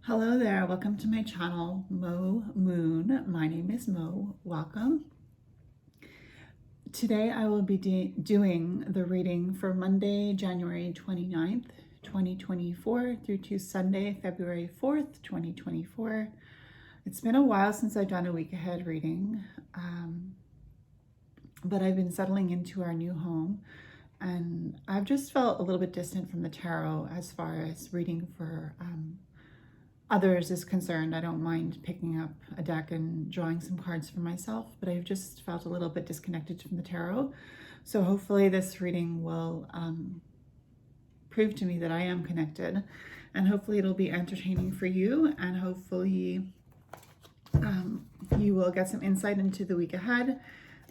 Hello there, welcome to my channel, Mo Moon. My name is Mo, welcome. Today I will be doing the reading for Monday, January 29th, 2024 through to Sunday, February 4th, 2024. It's been a while since I've done a week ahead reading, but I've been settling into our new home and I've just felt a little bit distant from the tarot as far as reading for others is concerned. I don't mind picking up a deck and drawing some cards for myself, but I've just felt a little bit disconnected from the tarot. So hopefully this reading will prove to me that I am connected, and hopefully it'll be entertaining for you, and hopefully you will get some insight into the week ahead,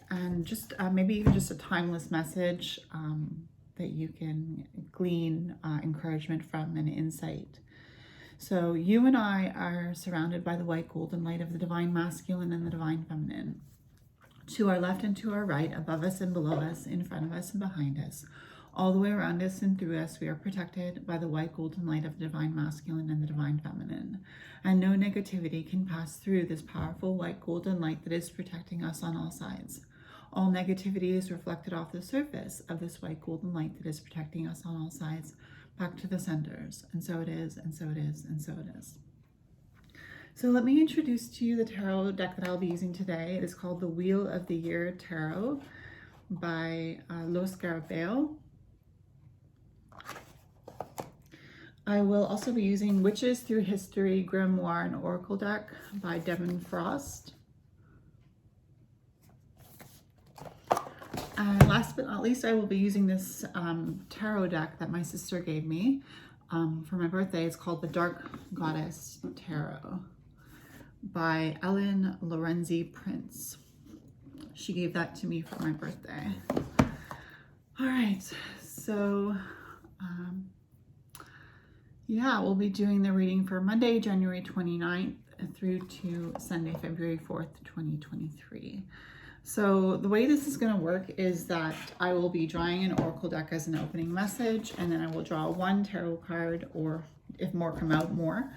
and just maybe even just a timeless message that you can glean encouragement from and insight. So you and I are surrounded by the white golden light of the divine masculine and the divine feminine. To our left and to our right, above us and below us, in front of us and behind us, all the way around us and through us, we are protected by the white golden light of the divine masculine and the divine feminine. And no negativity can pass through this powerful white golden light that is protecting us on all sides. All negativity is reflected off the surface of this white golden light that is protecting us on all sides, back to the centers. And so it is, and so it is, and so it is. So let me introduce to you the tarot deck that I'll be using today. It is called the Wheel of the Year Tarot by Lo Scarabeo. I will also be using Witches Through History Grimoire and Oracle deck by Devon Frost. And last but not least, I will be using this tarot deck that my sister gave me for my birthday. It's called the Dark Goddess Tarot by Ellen Lorenzi Prince. She gave that to me for my birthday. All right, so yeah, we'll be doing the reading for Monday, January 29th through to Sunday, February 4th, 2023. So the way this is going to work is that I will be drawing an oracle deck as an opening message, and then I will draw one tarot card, or if more come out, more,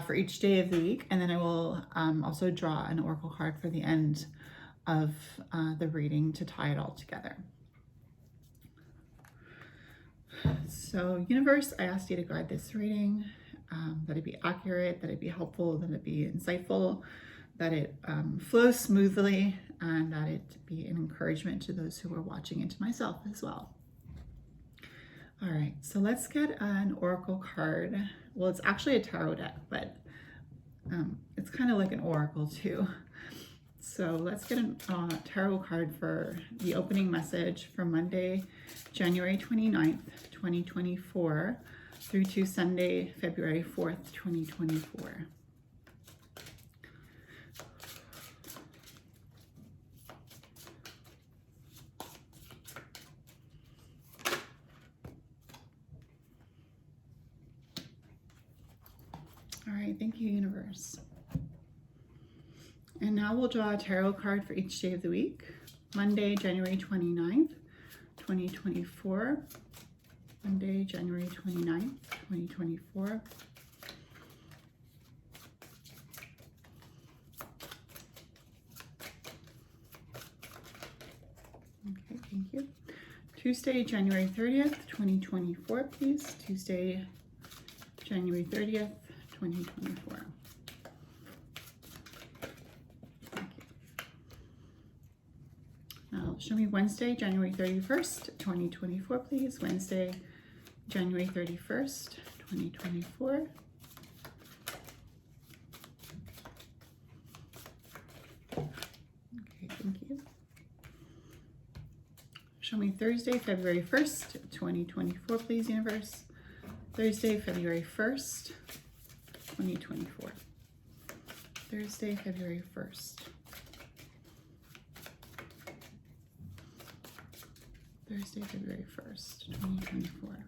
for each day of the week. And then I will also draw an oracle card for the end of the reading to tie it all together. So universe, I asked you to guide this reading, that it be accurate, that it be helpful, that it be insightful, that it flows smoothly, and that it be an encouragement to those who are watching and to myself as well. All right, so let's get an oracle card. Well, it's actually a tarot deck, but it's kind of like an oracle too. So let's get a tarot card for the opening message for Monday, January 29th, 2024 through to Sunday, February 4th, 2024. All right, thank you, universe. And now we'll draw a tarot card for each day of the week. Monday, January 29th, 2024. Monday, January 29th, 2024. Okay, thank you. Tuesday, January 30th, 2024, please. Tuesday, January 30th, 2024. Thank you. Now, show me Wednesday, January 31st, 2024, please. Wednesday, January 31st, 2024. Okay, thank you. Show me Thursday, February 1st, 2024, please, universe. Thursday, February 1st, 2024. Thursday, February 1st. Thursday, February 1st, 2024.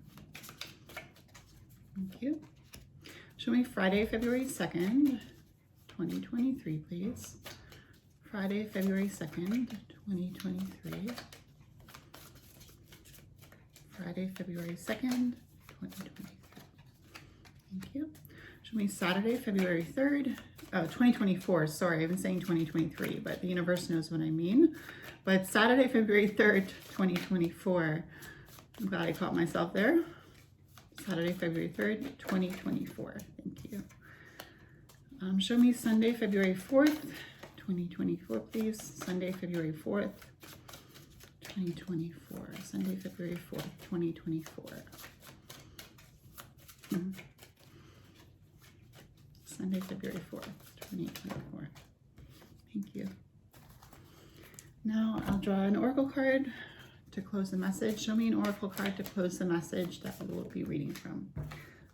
Thank you. Show me Friday, February 2nd, 2023, please. Friday, February 2nd, 2023. Friday, February 2nd, 2023. Thank you. Show me Saturday, February 3rd, 2024. Sorry, I've been saying 2023, but the universe knows what I mean. But Saturday, February 3rd, 2024. I'm glad I caught myself there. Saturday, February 3rd, 2024. Thank you. Show me Sunday, February 4th, 2024, please. Sunday, February 4th, 2024. Sunday, February 4th, 2024. Sunday, February 4th, 2024. Thank you. Now I'll draw an oracle card to close the message. Show me an oracle card to close the message that we will be reading from. All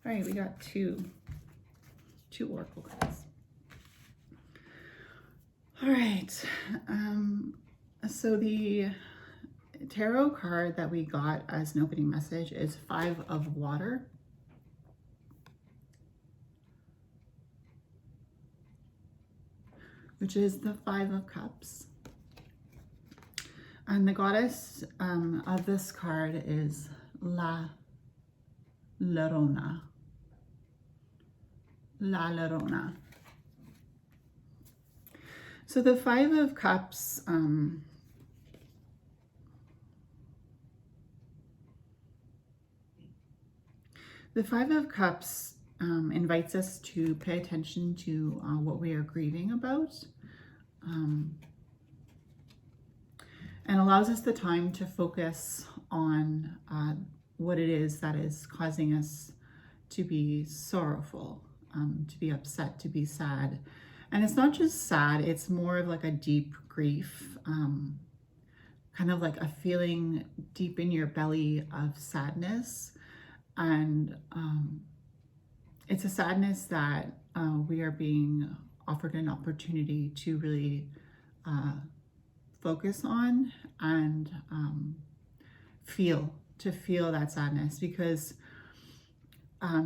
right, we got two oracle cards. All right, so the tarot card that we got as an opening message is 5 of Water. Which is the 5 of Cups. And the goddess of this card is La Llorona. La Llorona. So the 5 of Cups, invites us to pay attention to what we are grieving about, and allows us the time to focus on what it is that is causing us to be sorrowful, to be upset, to be sad. And it's not just sad, it's more of like a deep grief, kind of like a feeling deep in your belly of sadness. And it's a sadness that we are being offered an opportunity to really focus on and feel that sadness, because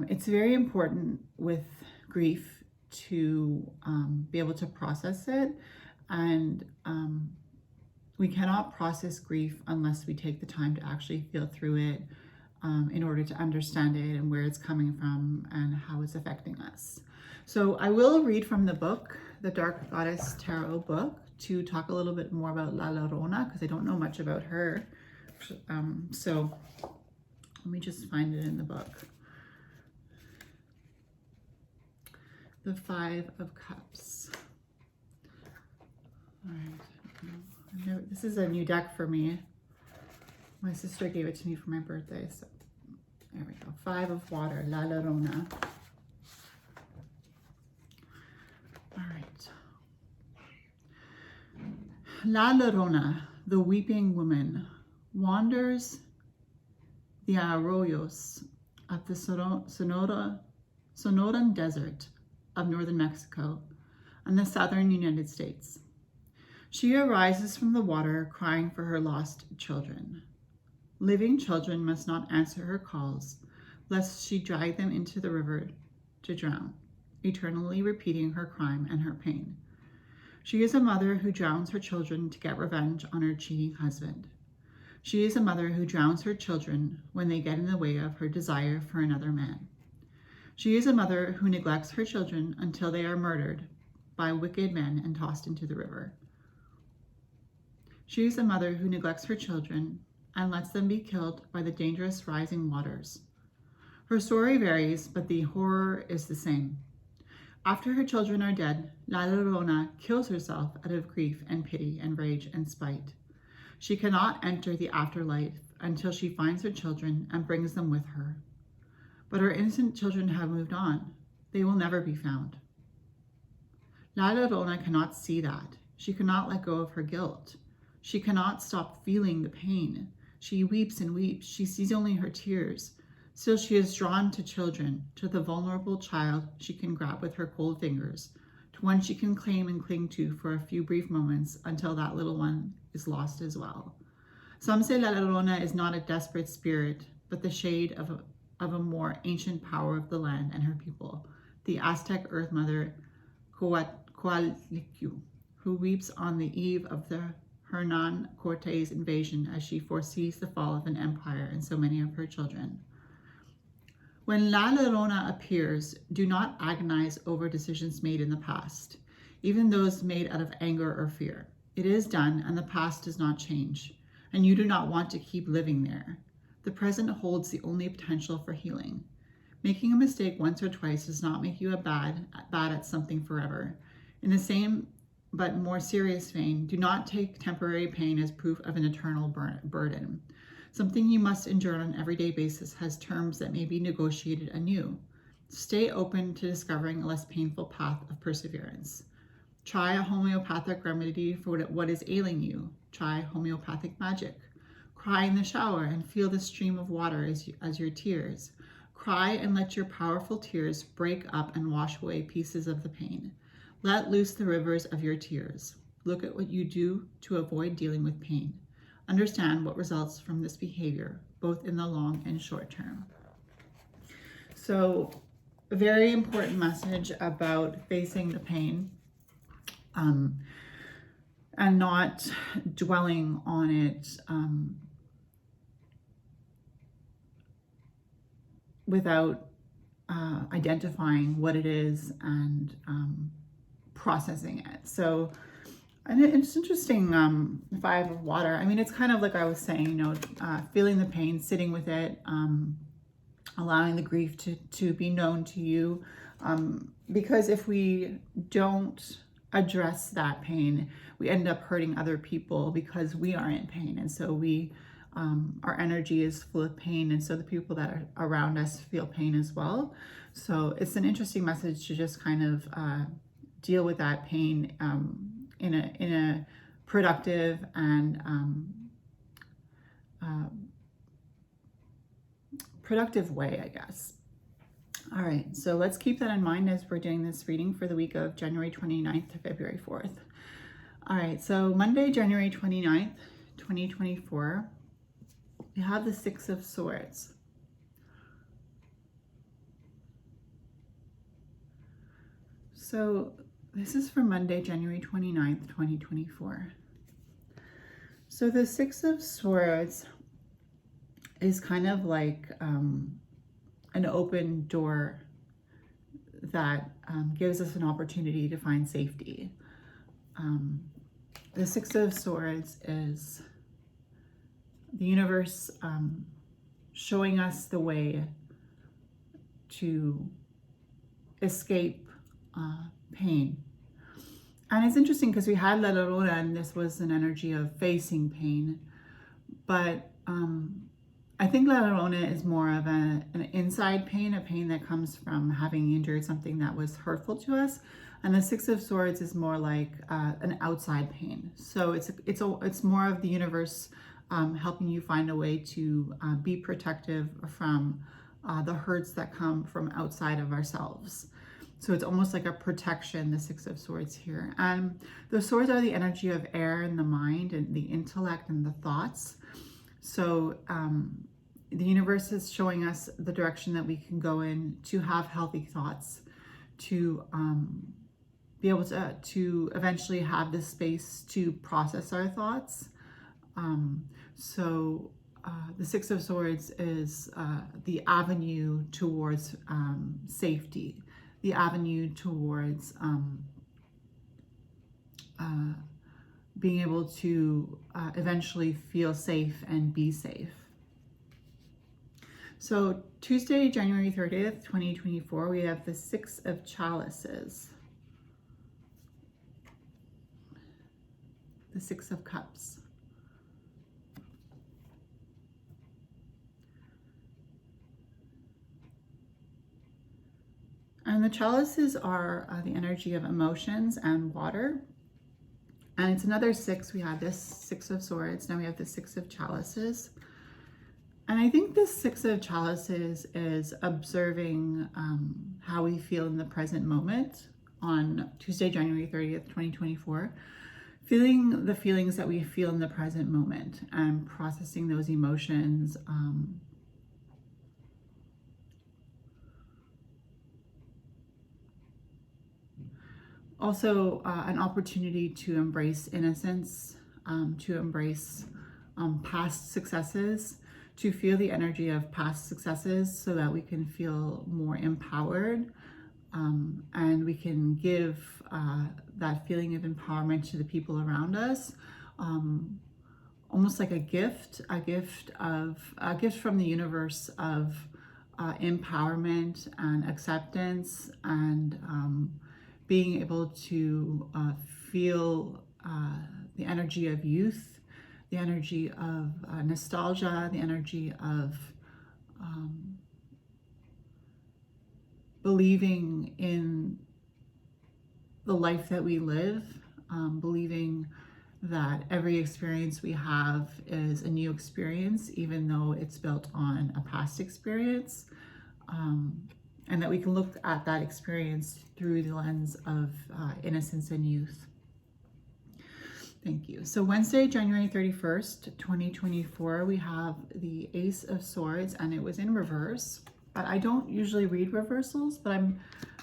it's very important with grief to be able to process it. And we cannot process grief unless we take the time to actually feel through it, in order to understand it and where it's coming from and how it's affecting us. So I will read from the book, the Dark Goddess Tarot book, to talk a little bit more about La Llorona, because I don't know much about her. So let me just find it in the book. The 5 of Cups. All right. This is a new deck for me. My sister gave it to me for my birthday, so there we go. 5 of Water, La Llorona. All right. La Llorona, the weeping woman, wanders the arroyos of the Sonoran Desert of northern Mexico and the southern United States. She arises from the water crying for her lost children. Living children must not answer her calls, lest she drag them into the river to drown, eternally repeating her crime and her pain. She is a mother who drowns her children to get revenge on her cheating husband. She is a mother who drowns her children when they get in the way of her desire for another man. She is a mother who neglects her children until they are murdered by wicked men and tossed into the river. She is a mother who neglects her children and lets them be killed by the dangerous rising waters. Her story varies, but the horror is the same. After her children are dead, La Llorona kills herself out of grief and pity and rage and spite. She cannot enter the afterlife until she finds her children and brings them with her. But her innocent children have moved on. They will never be found. La Llorona cannot see that. She cannot let go of her guilt. She cannot stop feeling the pain. She weeps and weeps. She sees only her tears. Still she is drawn to children, to the vulnerable child she can grab with her cold fingers, to one she can claim and cling to for a few brief moments until that little one is lost as well. Some say La Llorona is not a desperate spirit, but the shade of a more ancient power of the land and her people, the Aztec Earth Mother Coatlicue, who weeps on the eve of the Hernan Cortes invasion as she foresees the fall of an empire and so many of her children. When La Llorona appears, do not agonize over decisions made in the past, even those made out of anger or fear. It is done, and the past does not change, and you do not want to keep living there. The present holds the only potential for healing. Making a mistake once or twice does not make you bad at something forever. In the same but more serious vein, do not take temporary pain as proof of an eternal burden. Something you must endure on an everyday basis has terms that may be negotiated anew. Stay open to discovering a less painful path of perseverance. Try a homeopathic remedy for what is ailing you. Try homeopathic magic. Cry in the shower and feel the stream of water as your tears. Cry and let your powerful tears break up and wash away pieces of the pain. Let loose the rivers of your tears. Look at what you do to avoid dealing with pain. Understand what results from this behavior, both in the long and short term. So, a very important message about facing the pain and not dwelling on it without identifying what it is and processing it. So, and it's interesting, 5 of water. I mean, it's kind of like I was saying, feeling the pain, sitting with it, allowing the grief to be known to you. Because if we don't address that pain, we end up hurting other people because we are in pain. And so our energy is full of pain. And so the people that are around us feel pain as well. So it's an interesting message to just kind of deal with that pain in a productive and productive way, I guess. All right, so let's keep that in mind as we're doing this reading for the week of January 29th to February 4th. All right, so Monday, January 29th, 2024, we have the 6 of Swords. So this is for Monday, January 29th, 2024. So the 6 of Swords is kind of like an open door that gives us an opportunity to find safety. The 6 of Swords is the universe showing us the way to escape pain. And it's interesting because we had La Llorona and this was an energy of facing pain, but I think La Llorona is more of an inside pain, a pain that comes from having endured something that was hurtful to us. And the 6 of Swords is more like an outside pain. So it's more of the universe helping you find a way to be protective from the hurts that come from outside of ourselves. So it's almost like a protection, the 6 of Swords here. And the swords are the energy of air and the mind and the intellect and the thoughts. So the universe is showing us the direction that we can go in to have healthy thoughts, to be able to eventually have the space to process our thoughts. So the 6 of Swords is the avenue towards safety, the avenue towards being able to eventually feel safe and be safe. So Tuesday, January 30th, 2024, we have the 6 of Chalices, the 6 of Cups. And the chalices are the energy of emotions and water. And it's another 6. We had this 6 of Swords. Now we have the 6 of Chalices. And I think this 6 of Chalices is observing how we feel in the present moment on Tuesday, January 30th, 2024. Feeling the feelings that we feel in the present moment and processing those emotions. Also, an opportunity to embrace innocence, to embrace past successes, to feel the energy of past successes so that we can feel more empowered, and we can give that feeling of empowerment to the people around us, almost like a gift from the universe of empowerment and acceptance, and being able to feel the energy of youth, the energy of nostalgia, the energy of believing in the life that we live, believing that every experience we have is a new experience, even though it's built on a past experience, and that we can look at that experience through the lens of innocence and youth. Thank you. So Wednesday, January 31st, 2024, we have the Ace of Swords, and it was in reverse. But I don't usually read reversals, but I'm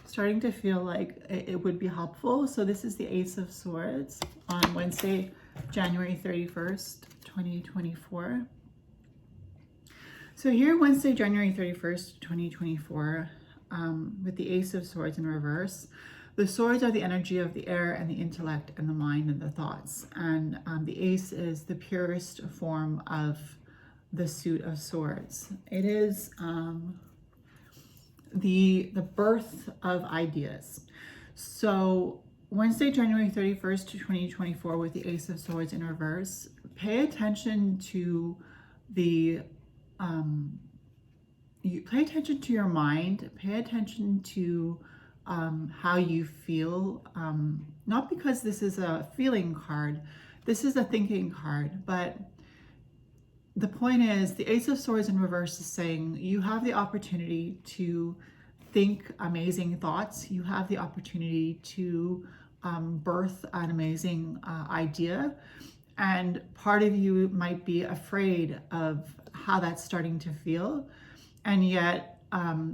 starting to feel like it would be helpful. So this is the Ace of Swords on Wednesday, January 31st, 2024. So here, Wednesday, January 31st, 2024, with the Ace of Swords in reverse. The swords are the energy of the air and the intellect and the mind and the thoughts. And the ace is the purest form of the suit of swords. It is the birth of ideas. So Wednesday, January 31st, 2024, with the Ace of Swords in reverse, pay attention to the pay attention to your mind, pay attention to how you feel, not because this is a feeling card, this is a thinking card, but the point is the Ace of Swords in reverse is saying you have the opportunity to think amazing thoughts, you have the opportunity to birth an amazing idea, and part of you might be afraid of how that's starting to feel, and yet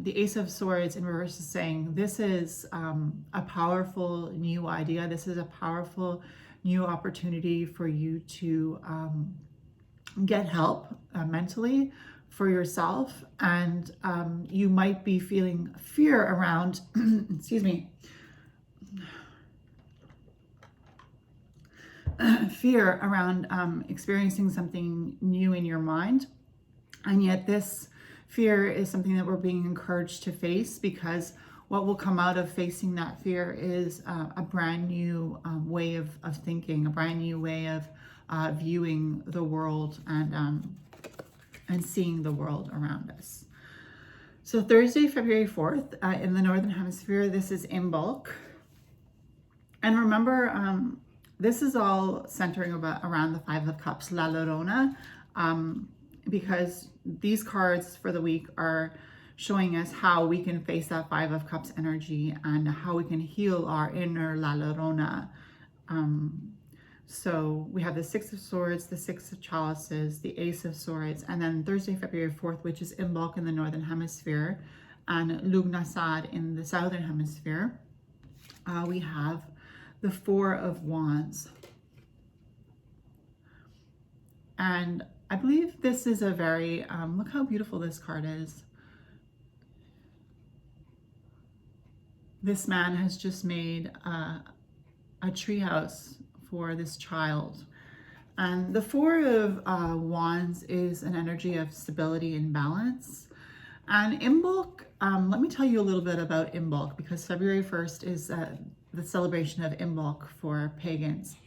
the Ace of Swords in reverse is saying this is a powerful new idea. This is a powerful new opportunity for you to get help mentally for yourself. And you might be feeling fear around, excuse me, fear around experiencing something new in your mind. And yet this fear is something that we're being encouraged to face, because what will come out of facing that fear is a brand new way of thinking, a brand new way of viewing the world and seeing the world around us. So Thursday, February 4th, in the Northern Hemisphere, this is Imbolc. And remember, this is all centering around the Five of Cups, La Llorona, because these cards for the week are showing us how we can face that Five of Cups energy and how we can heal our inner La Llorona. So we have the Six of Swords, the Six of Chalices, the Ace of Swords, and then Thursday, February 4th, which is Imbolc in the Northern Hemisphere and Lughnasadh in the Southern Hemisphere, we have the Four of Wands. And I believe this is a very, look how beautiful this card is. This man has just made a treehouse for this child. And the Four of Wands is an energy of stability and balance. And Imbolc, let me tell you a little bit about Imbolc, because February 1st is the celebration of Imbolc for pagans.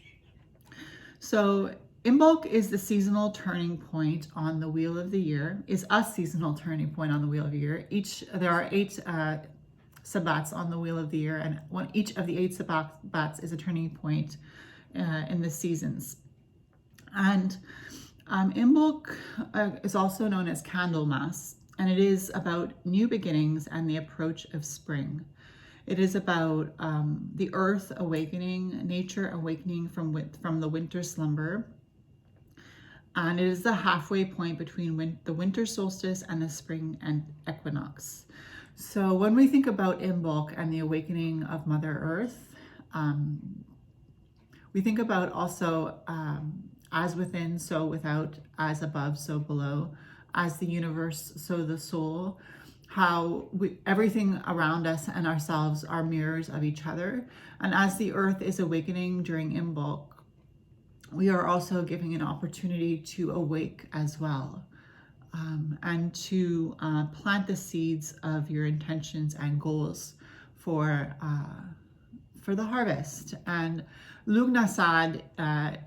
So Imbolc is the seasonal turning point on the wheel of the year, is a seasonal turning point on the wheel of the year. There are 8 sabbats on the wheel of the year, and each of the 8 sabbats is a turning point in the seasons. And Imbolc is also known as Candlemas, and it is about new beginnings and the approach of spring. It is about the earth awakening, nature awakening from the winter slumber. And it is the halfway point between the winter solstice and the spring and equinox. So when we think about Imbolc and the awakening of Mother Earth, we think about also as within, so without, as above, so below, as the universe, so the soul, how everything around us and ourselves are mirrors of each other. And as the earth is awakening during Imbolc, we are also giving an opportunity to awake as well, and to plant the seeds of your intentions and goals for the harvest. And Lughnasadh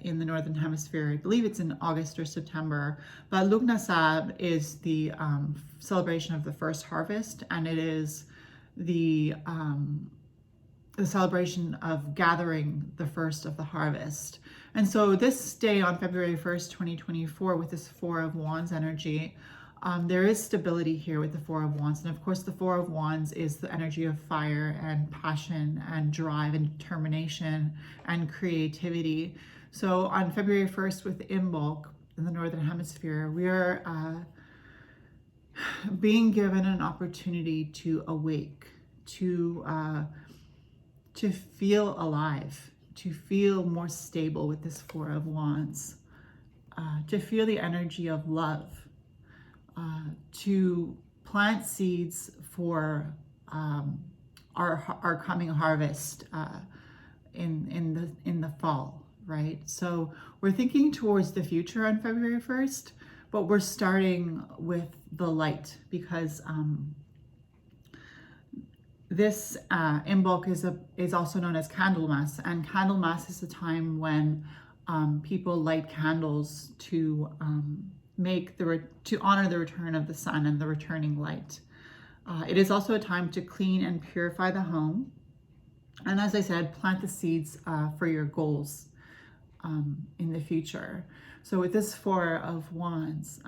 in the Northern Hemisphere, I believe it's in August or September, but Lughnasadh is the celebration of the first harvest, and it is the celebration of gathering the first of the harvest. And so this day on February 1st, 2024, with this Four of Wands energy, there is stability here with the Four of Wands. And of course, the Four of Wands is the energy of fire and passion and drive and determination and creativity. So on February 1st with Imbolc in the Northern Hemisphere, we are being given an opportunity to awake, to feel alive, to feel more stable with this Four of Wands, to feel the energy of love, to plant seeds for our coming harvest in the fall, right? So we're thinking towards the future on February 1st, but we're starting with the light, because this Imbolc is also known as Candlemas, and Candlemas is a time when people light candles to honor the return of the sun and the returning light. It is also a time to clean and purify the home, and as I said, plant the seeds for your goals in the future. So with this Four of Wands,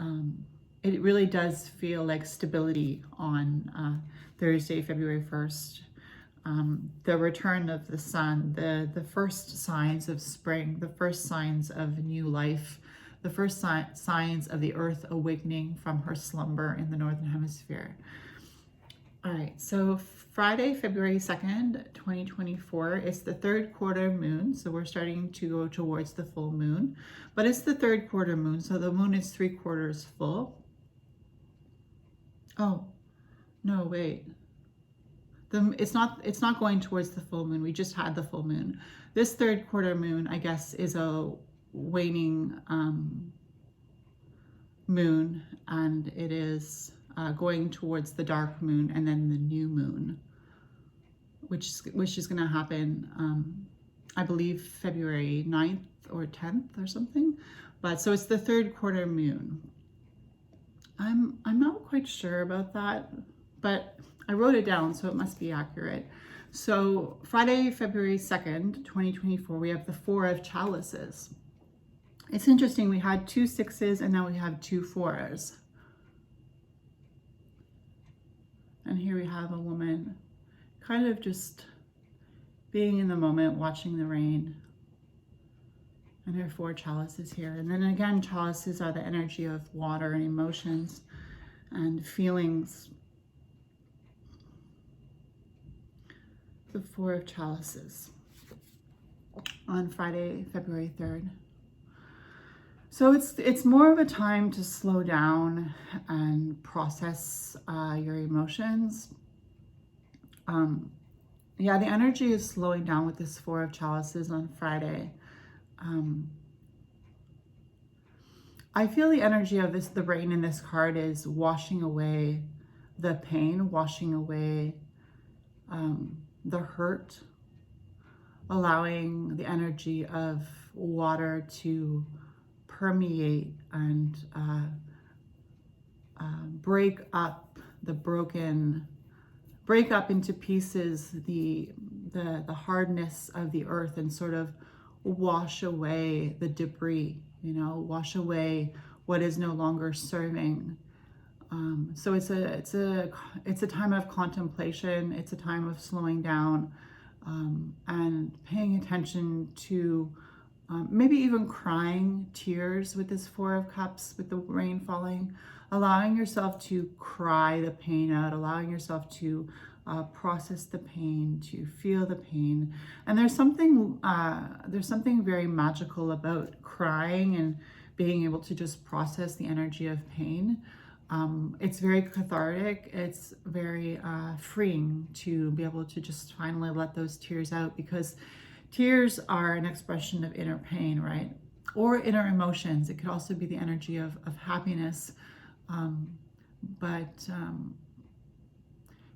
it really does feel like stability on Thursday, February 1st. The return of the sun, the first signs of spring, the first signs of new life, the first signs of the earth awakening from her slumber in the Northern Hemisphere. All right, so Friday, February 2nd, 2024, is the third quarter moon. So we're starting to go towards the full moon, but it's the third quarter moon. So the moon is 3/4 full. Oh, no, wait. It's not going towards the full moon. We just had the full moon. This third quarter moon, I guess, is a waning moon, and it is going towards the dark moon and then the new moon, which is going to happen, I believe, February 9th or 10th or something. But so it's the third quarter moon. I'm not quite sure about that, but I wrote it down, so it must be accurate. So Friday, February 2nd, 2024, we have the Four of Chalices. It's interesting, we had 2 6s and now we have 2 4s. And here we have a woman kind of just being in the moment, watching the rain. And her 4 chalices here. And then again, chalices are the energy of water and emotions and feelings. The 4 of Chalices on Friday, February 3rd. So it's more of a time to slow down and process your emotions. Yeah, the energy is slowing down with this 4 of Chalices on Friday. I feel the energy of the rain in this card is washing away the pain, washing away the hurt, allowing the energy of water to permeate and break up into pieces the hardness of the earth and sort of wash away the debris, wash away what is no longer serving. So it's a time of contemplation. It's a time of slowing down and paying attention to maybe even crying tears with this 4 of Cups, with the rain falling, allowing yourself to cry the pain out, allowing yourself to process the pain, to feel the pain. And there's something very magical about crying and being able to just process the energy of pain. It's very cathartic. It's very freeing to be able to just finally let those tears out, because tears are an expression of inner pain, right? Or inner emotions. It could also be the energy of happiness. But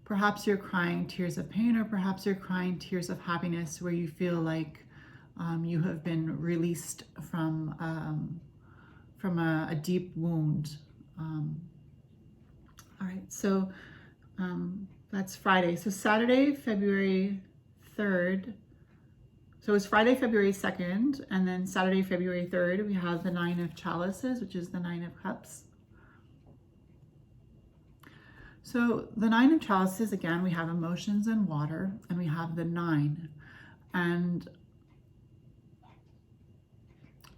perhaps you're crying tears of pain, or perhaps you're crying tears of happiness, where you feel like you have been released from a deep wound. All right, so that's Friday. So Saturday, February 3rd. So it's Friday, February 2nd, and then Saturday, February 3rd, we have the Nine of Chalices, which is the Nine of Cups. So the Nine of Chalices, again, we have emotions and water, and we have the Nine. And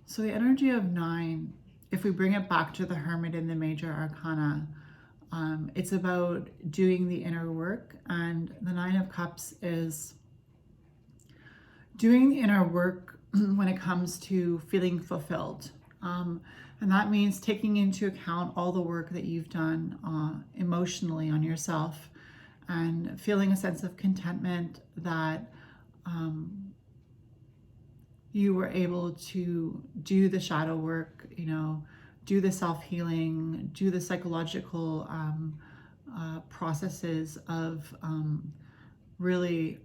so the energy of Nine, if we bring it back to the Hermit in the Major Arcana, it's about doing the inner work. And the Nine of Cups is doing the inner work when it comes to feeling fulfilled. And that means taking into account all the work that you've done emotionally on yourself, and feeling a sense of contentment that you were able to do the shadow work, do the self-healing, do the psychological processes of really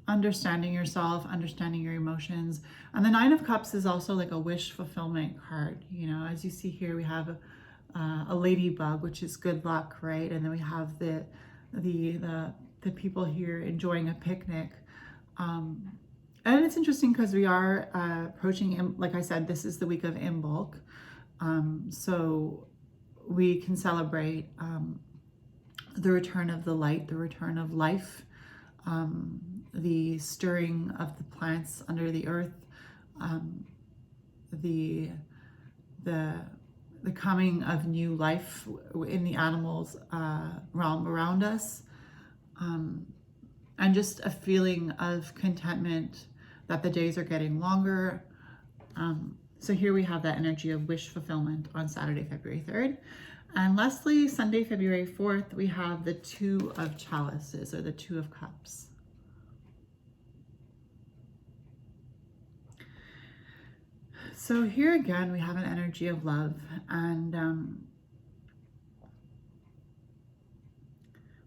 understanding yourself, understanding your emotions. And the Nine of Cups is also like a wish fulfillment card. As you see here, we have a ladybug, which is good luck, right? And then we have the people here enjoying a picnic. And it's interesting because we are approaching, like I said, this is the week of Imbolc. So we can celebrate the return of the light, the return of life, the stirring of the plants under the earth, the coming of new life in the animals realm around us, and just a feeling of contentment that the days are getting longer. So here we have that energy of wish fulfillment on Saturday, February 3rd. And lastly, Sunday, February 4th, we have the Two of Chalices, or the Two of Cups. So here again, we have an energy of love, and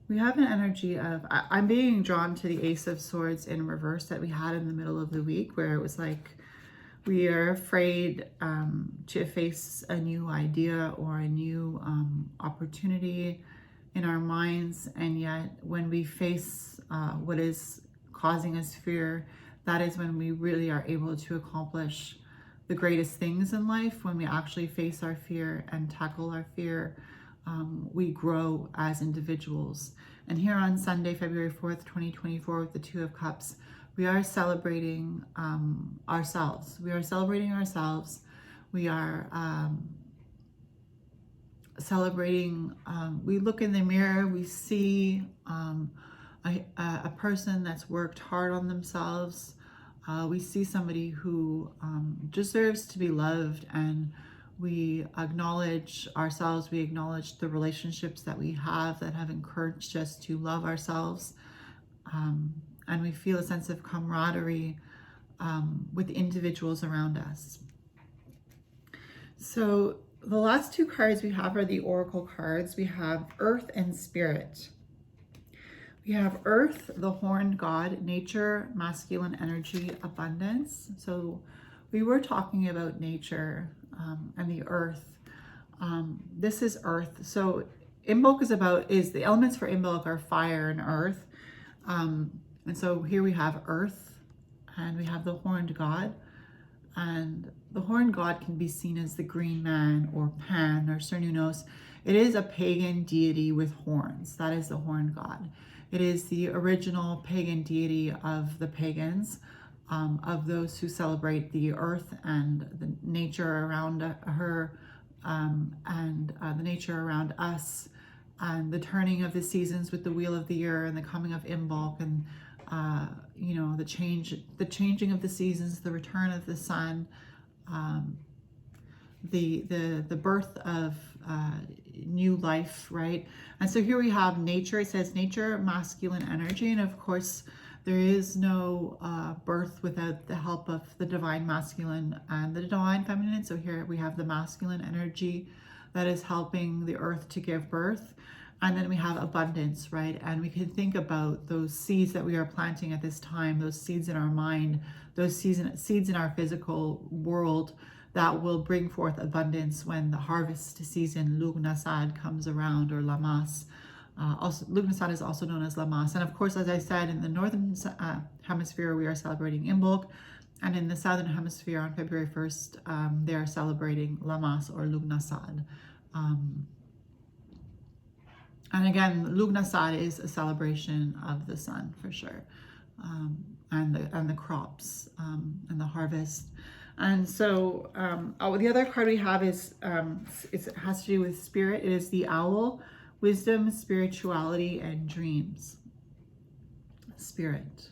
we have an energy of, I'm being drawn to the Ace of Swords in reverse that we had in the middle of the week, where it was like, we are afraid to face a new idea or a new opportunity in our minds. And yet when we face what is causing us fear, that is when we really are able to accomplish the greatest things in life. When we actually face our fear and tackle our fear, we grow as individuals. And here on Sunday, February 4th, 2024, with the Two of Cups, we are celebrating ourselves. We are celebrating ourselves. We are celebrating, we look in the mirror, we see a person that's worked hard on themselves. We see somebody who deserves to be loved, and we acknowledge ourselves. We acknowledge the relationships that we have that have encouraged us to love ourselves. And we feel a sense of camaraderie with individuals around us. So the last two cards we have are the Oracle cards. We have Earth and Spirit. We have Earth, the horned god, nature, masculine energy, abundance. So we were talking about nature and the earth. This is earth. So Imbolc is the elements for Imbolc are fire and earth. And so here we have earth, and we have the horned god. And the horned god can be seen as the green man, or Pan, or Cernunnos. It is a pagan deity with horns. That is the horned god. It is the original pagan deity of the pagans, of those who celebrate the earth and the nature around her, and the nature around us, and the turning of the seasons with the wheel of the year, and the coming of Imbolc, and the changing of the seasons, the return of the sun, the birth of new life, right? And so here we have nature. It says nature, masculine energy. And of course, there is no birth without the help of the divine masculine and the divine feminine. So here we have the masculine energy that is helping the earth to give birth. And then we have abundance, right? And we can think about those seeds that we are planting at this time, those seeds in our mind, those seeds in our physical world that will bring forth abundance when the harvest season, Lugnasad, comes around, or Lammas. Also, Lugnasad is also known as Lammas. And of course, as I said, in the northern hemisphere, we are celebrating Imbolc. And in the southern hemisphere on February 1st, they are celebrating Lammas or Lugnasad. And again, Lugnasad is a celebration of the sun for sure, and the crops and the harvest. And so the other card we have is it has to do with spirit. It is the owl, wisdom, spirituality, and dreams. Spirit,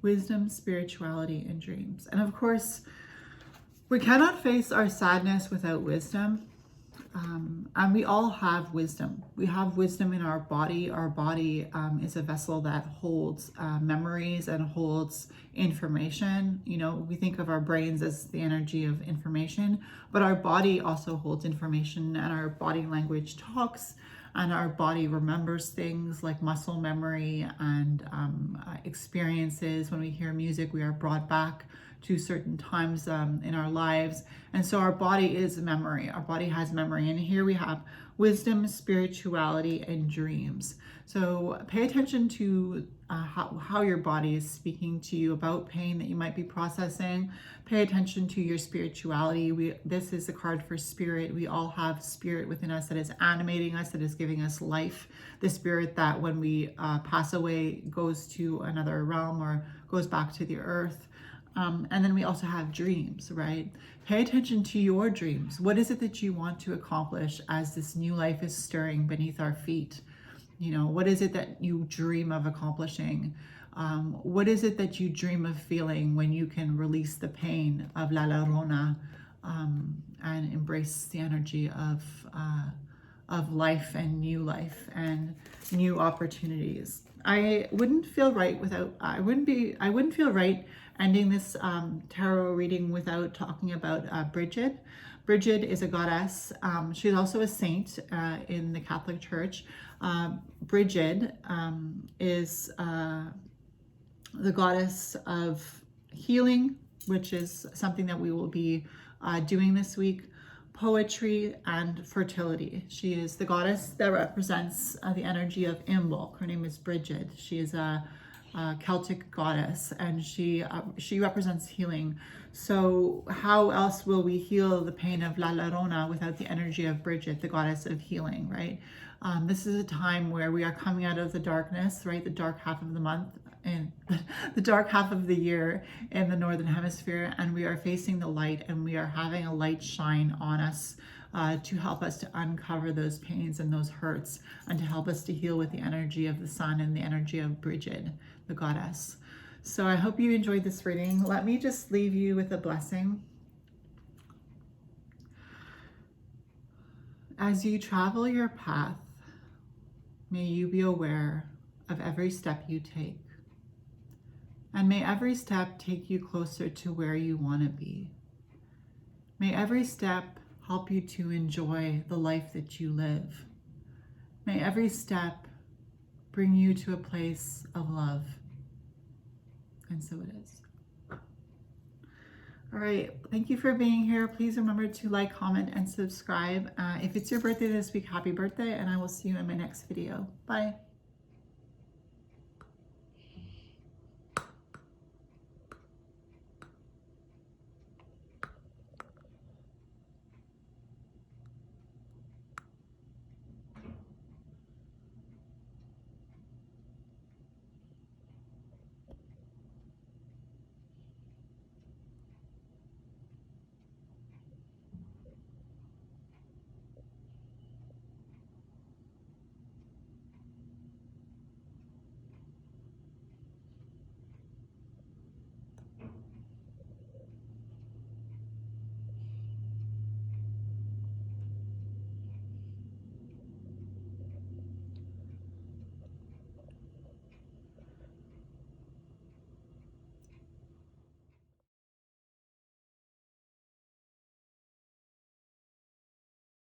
wisdom, spirituality, and dreams. And of course, we cannot face our sadness without wisdom. And we all have wisdom. We have wisdom in our body. Our body is a vessel that holds memories and holds information. You know, we think of our brains as the energy of information, but our body also holds information, and our body language talks, and our body remembers things like muscle memory and experiences. When we hear music, we are brought back to certain times in our lives. And so our body is memory. Our body has memory. And here we have wisdom, spirituality, and dreams. So pay attention to how your body is speaking to you about pain that you might be processing. Pay attention to your spirituality. This is a card for spirit. We all have spirit within us that is animating us, that is giving us life. The spirit that when we pass away goes to another realm or goes back to the earth. And then we also have dreams, right? Pay attention to your dreams. What is it that you want to accomplish as this new life is stirring beneath our feet? You know, what is it that you dream of accomplishing? What is it that you dream of feeling when you can release the pain of La Llorona and embrace the energy of life and new opportunities? I wouldn't feel right ending this tarot reading without talking about Bridget. Bridget is a goddess. She's also a saint in the Catholic Church. Bridget is the goddess of healing, which is something that we will be doing this week. Poetry and fertility. She is the goddess that represents the energy of Imbolc. Her name is Bridget. She is a Celtic goddess, and she represents healing. So how else will we heal the pain of La Llorona without the energy of Bridget, the goddess of healing, right? This is a time where we are coming out of the darkness, right? The dark half of the month and the dark half of the year in the Northern Hemisphere, and we are facing the light, and we are having a light shine on us to help us to uncover those pains and those hurts, and to help us to heal with the energy of the sun and the energy of Bridget, the goddess. So I hope you enjoyed this reading. Let me just leave you with a blessing. As you travel your path, may you be aware of every step you take. And may every step take you closer to where you want to be. May every step help you to enjoy the life that you live. May every step bring you to a place of love. And so it is. All right, thank you for being here. Please remember to like, comment, and subscribe. If it's your birthday this week, happy birthday, and I will see you in my next video. Bye.